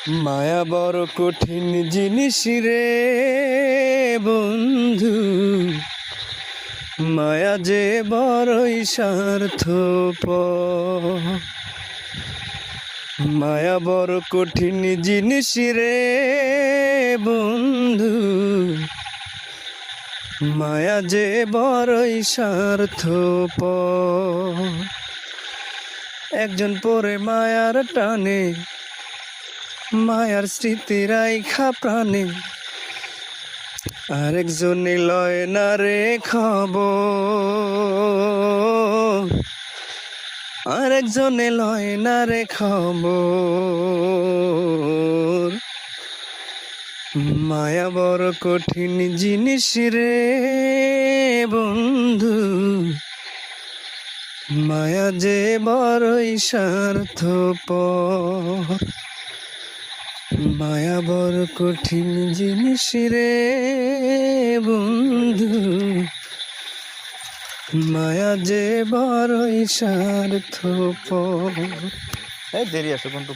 মায়া বড় কঠিন জিনিস রে বন্ধু, মায়া যে বড়ই স্বার্থপর। মায়া বড় কঠিন জিনিস রে বন্ধু, মায়া যে বড়ই স্বার্থপর। একজন পরে মায়ার টানে, মায়ার স্মৃতি রাইখা প্রাণে, আরেকজনে লয় না রে খবর, আরেকজনে লয় না রে খবর। মায়া বড় কঠিন জিনিস রে বন্ধু, মায়া যে বড়ই স্বার্থপর। মায়া বড় কঠিন জিনিস রে বন্ধু, মায়া যে বড়ই স্বার্থপর। দেরি আছে কোন তো